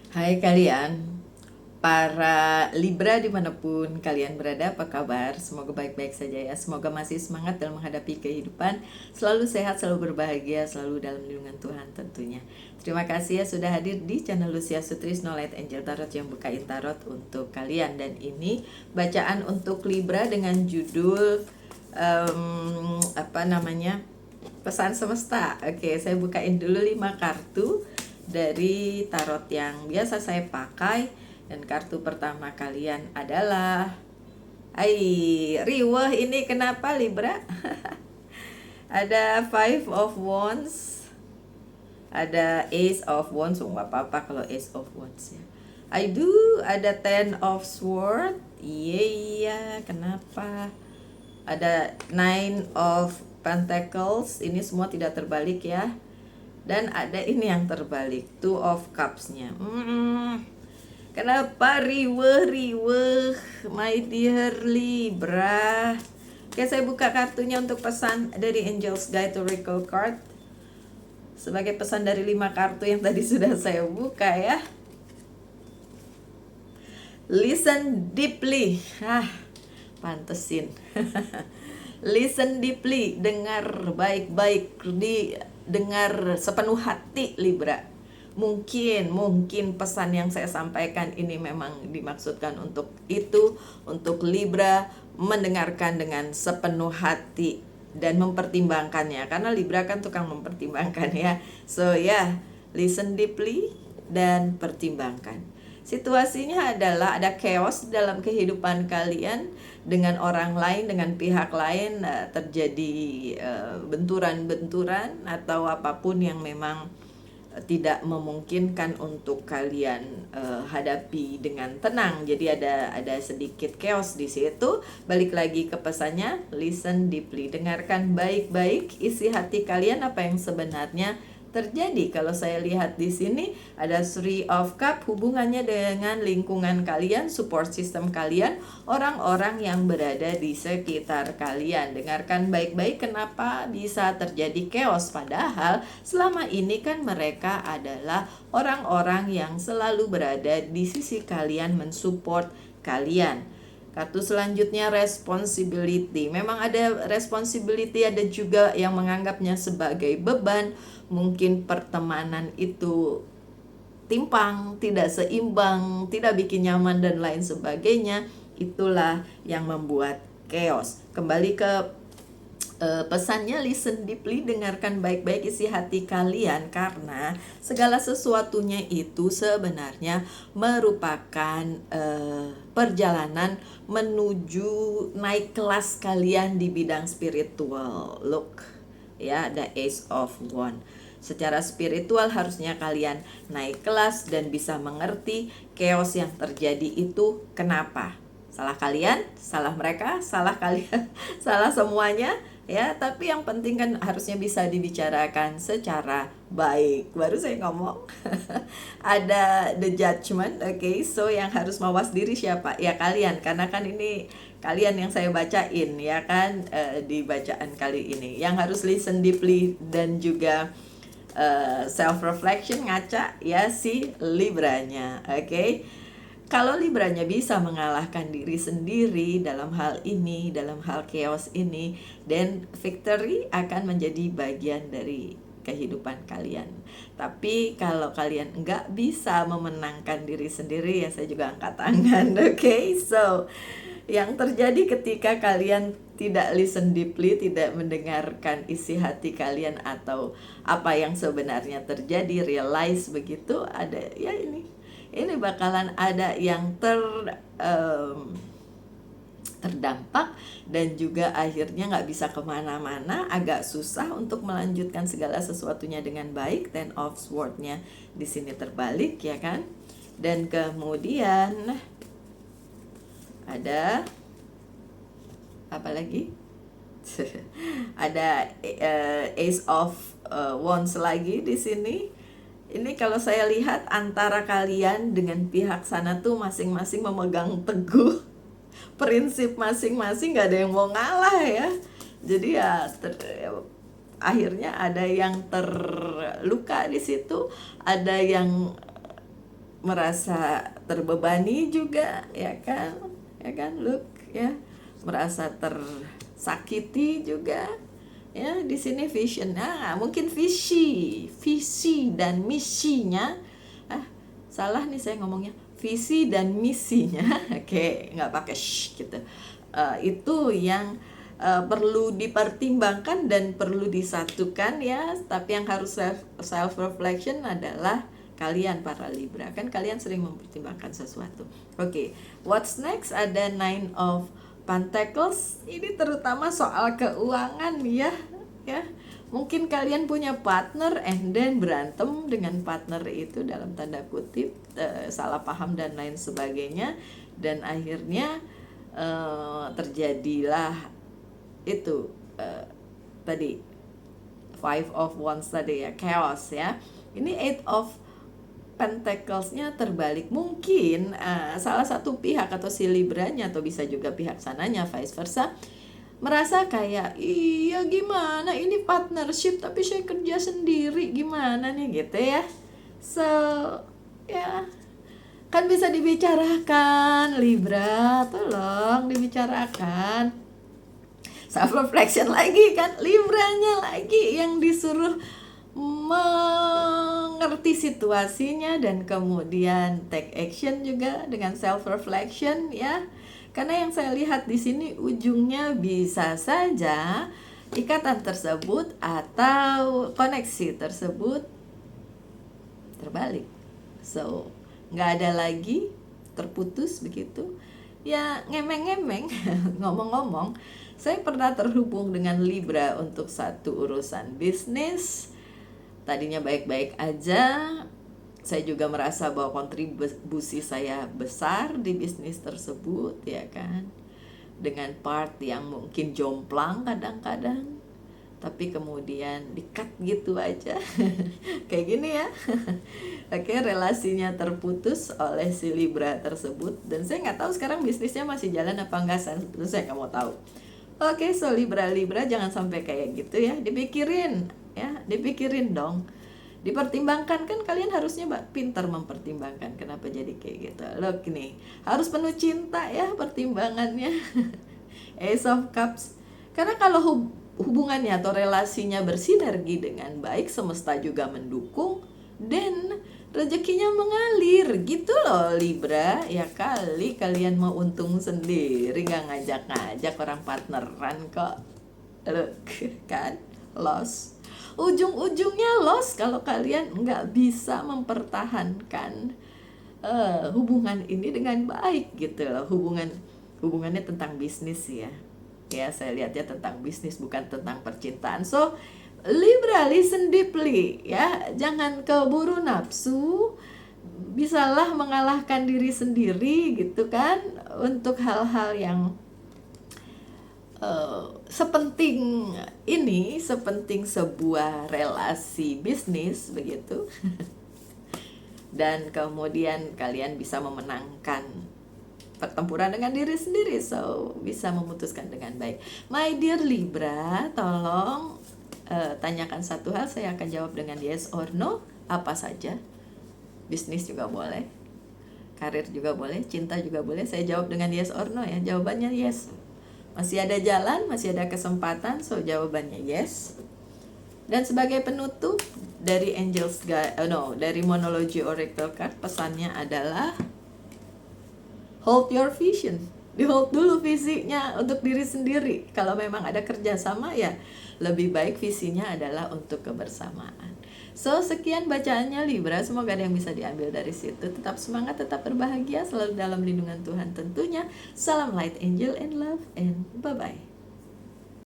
Hai kalian, para Libra dimanapun kalian berada, apa kabar? Semoga baik-baik saja ya. Semoga masih semangat dalam menghadapi kehidupan, selalu sehat, selalu berbahagia, selalu dalam lindungan Tuhan tentunya. Terima kasih ya sudah hadir di channel Lucia Sutrisno Light Angel Tarot yang bukain tarot untuk kalian. Dan ini bacaan untuk Libra dengan judul apa namanya, pesan semesta. Oke, saya bukain dulu 5 kartu dari tarot yang biasa saya pakai. Dan kartu pertama kalian adalah riweh ini kenapa Libra? Ada Five of Wands, ada Ace of Wands, nggak apa-apa kalau Ace of Wands ya. Ada Ten of Swords, iya, kenapa? Ada Nine of Pentacles, ini semua tidak terbalik ya. Dan ada ini yang terbalik, Two of Cups-nya. Kenapa riweh, my dear Libra? Oke, saya buka kartunya untuk pesan dari Angel's Guide to Oracle Card. Sebagai pesan dari 5 kartu yang tadi sudah saya buka ya. Listen deeply. Pantesin. Listen deeply, dengar baik-baik, dengar sepenuh hati Libra. Mungkin pesan yang saya sampaikan ini memang dimaksudkan untuk itu, untuk Libra mendengarkan dengan sepenuh hati dan mempertimbangkannya, karena Libra kan tukang mempertimbangkan ya. So ya, listen deeply dan pertimbangkan. Situasinya adalah ada chaos dalam kehidupan kalian dengan orang lain, dengan pihak lain, terjadi benturan-benturan atau apapun yang memang tidak memungkinkan untuk kalian hadapi dengan tenang. Jadi ada sedikit chaos di situ. Balik lagi ke pesannya, listen deeply, dengarkan baik-baik isi hati kalian, apa yang sebenarnya terjadi. Kalau saya lihat di sini ada Three of Cup, hubungannya dengan lingkungan kalian, support system kalian, orang-orang yang berada di sekitar kalian. Dengarkan baik-baik kenapa bisa terjadi chaos, padahal selama ini kan mereka adalah orang-orang yang selalu berada di sisi kalian, mensupport kalian. Kartu selanjutnya responsibility. Memang ada responsibility, ada juga yang menganggapnya sebagai beban. Mungkin pertemanan itu timpang, tidak seimbang, tidak bikin nyaman dan lain sebagainya. Itulah yang membuat chaos. Kembali ke pesannya, listen deeply, dengarkan baik-baik isi hati kalian, karena segala sesuatunya itu sebenarnya merupakan perjalanan menuju naik kelas kalian di bidang spiritual. Look ya, ada Ace of Wands. Secara spiritual harusnya kalian naik kelas dan bisa mengerti chaos yang terjadi itu kenapa. Salah kalian, salah mereka, salah kalian, salah semuanya ya. Tapi yang penting kan harusnya bisa dibicarakan secara baik. Baru saya ngomong. Ada the judgment, oke. So yang harus mawas diri siapa? Ya kalian, karena kan ini kalian yang saya bacain ya kan, di bacaan kali ini. Yang harus listen deeply dan juga self reflection, ngaca ya si Libranya, oke. Kalau Libranya bisa mengalahkan diri sendiri dalam hal ini, dalam hal chaos ini, dan victory akan menjadi bagian dari kehidupan kalian. Tapi kalau kalian nggak bisa memenangkan diri sendiri, ya saya juga angkat tangan, oke. So yang terjadi ketika kalian tidak listen deeply, tidak mendengarkan isi hati kalian atau apa yang sebenarnya terjadi, realize begitu, ada ya ini bakalan ada yang terdampak dan juga akhirnya nggak bisa kemana-mana, agak susah untuk melanjutkan segala sesuatunya dengan baik. Ten of Swords-nya di sini terbalik ya kan. Dan kemudian ada apa lagi? Ada Ace of Wands lagi di sini. Ini kalau saya lihat antara kalian dengan pihak sana tuh masing-masing memegang teguh prinsip masing-masing, gak ada yang mau ngalah ya. Jadi ya akhirnya ada yang terluka di situ, ada yang merasa terbebani juga, ya kan? Ya kan, look ya, merasa tersakiti juga. Ya, di sini vision. Nah, mungkin visi dan misinya. Ah, salah nih saya ngomongnya. Visi dan misinya. Oke, nggak pakai shh gitu. Itu yang perlu dipertimbangkan dan perlu disatukan ya. Tapi yang harus self reflection adalah kalian para Libra, kan kalian sering mempertimbangkan sesuatu. Oke, what's next? Ada Nine of Pentacles. Ini terutama soal keuangan ya. Mungkin kalian punya partner and then berantem dengan partner itu dalam tanda kutip, salah paham dan lain sebagainya, dan akhirnya terjadilah itu tadi Five of Wands tadi ya, chaos ya. Ini Eight of Pentacles-nya terbalik. Mungkin salah satu pihak atau si Libranya, atau bisa juga pihak sananya vice versa, merasa kayak iya gimana ini partnership tapi saya kerja sendiri, gimana nih gitu ya. So ya, kan bisa dibicarakan Libra, tolong dibicarakan. Self reflection lagi kan, Libranya lagi yang disuruh mengerti situasinya dan kemudian take action juga dengan self reflection ya. Karena yang saya lihat di sini ujungnya bisa saja ikatan tersebut atau koneksi tersebut terbalik. So, nggak ada lagi, terputus begitu. Ya ngemeng-ngemeng. Ngomong-ngomong, saya pernah terhubung dengan Libra untuk satu urusan bisnis. Tadinya baik-baik aja. Saya juga merasa bahwa kontribusi saya besar di bisnis tersebut, ya kan. Dengan part yang mungkin jomplang kadang-kadang, tapi kemudian di-cut gitu aja. Kayak gini ya. Oke, relasinya terputus oleh si Libra tersebut. Dan saya nggak tahu sekarang bisnisnya masih jalan apa enggak, saya nggak mau tahu. Oke, so Libra jangan sampai kayak gitu ya. Dipikirin ya, dipikirin dong. Dipertimbangkan, kan kalian harusnya pintar mempertimbangkan. Kenapa jadi kayak gitu? Look nih, harus penuh cinta ya pertimbangannya. Ace of Cups. Karena kalau hubungannya atau relasinya bersinergi dengan baik, semesta juga mendukung, dan rezekinya mengalir gitu loh Libra. Ya kali kalian mau untung sendiri, gak ngajak-ngajak orang partneran kok. Look kan, loss. Ujung-ujungnya loss kalau kalian nggak bisa mempertahankan hubungan ini dengan baik gitu loh. Hubungannya tentang bisnis ya. Ya, saya lihatnya tentang bisnis, bukan tentang percintaan. So Libra, listen deeply ya, jangan keburu nafsu. Bisalah mengalahkan diri sendiri gitu kan, untuk hal-hal yang sepenting ini, sepenting sebuah relasi bisnis begitu. Dan kemudian kalian bisa memenangkan pertempuran dengan diri sendiri, so bisa memutuskan dengan baik. My dear Libra, tolong tanyakan satu hal, saya akan jawab dengan yes or no, apa saja. Bisnis juga boleh, karir juga boleh, cinta juga boleh. Saya jawab dengan yes or no ya, jawabannya yes. Masih ada jalan, masih ada kesempatan, so jawabannya yes. Dan sebagai penutup dari Angels dari Monology Oracle Card, pesannya adalah hold your vision. Di-hold dulu visinya untuk diri sendiri. Kalau memang ada kerjasama ya lebih baik visinya adalah untuk kebersamaan. So, sekian bacaannya Libra, semoga ada yang bisa diambil dari situ. Tetap semangat, tetap berbahagia, selalu dalam lindungan Tuhan tentunya. Salam light, angel, and love, and bye-bye.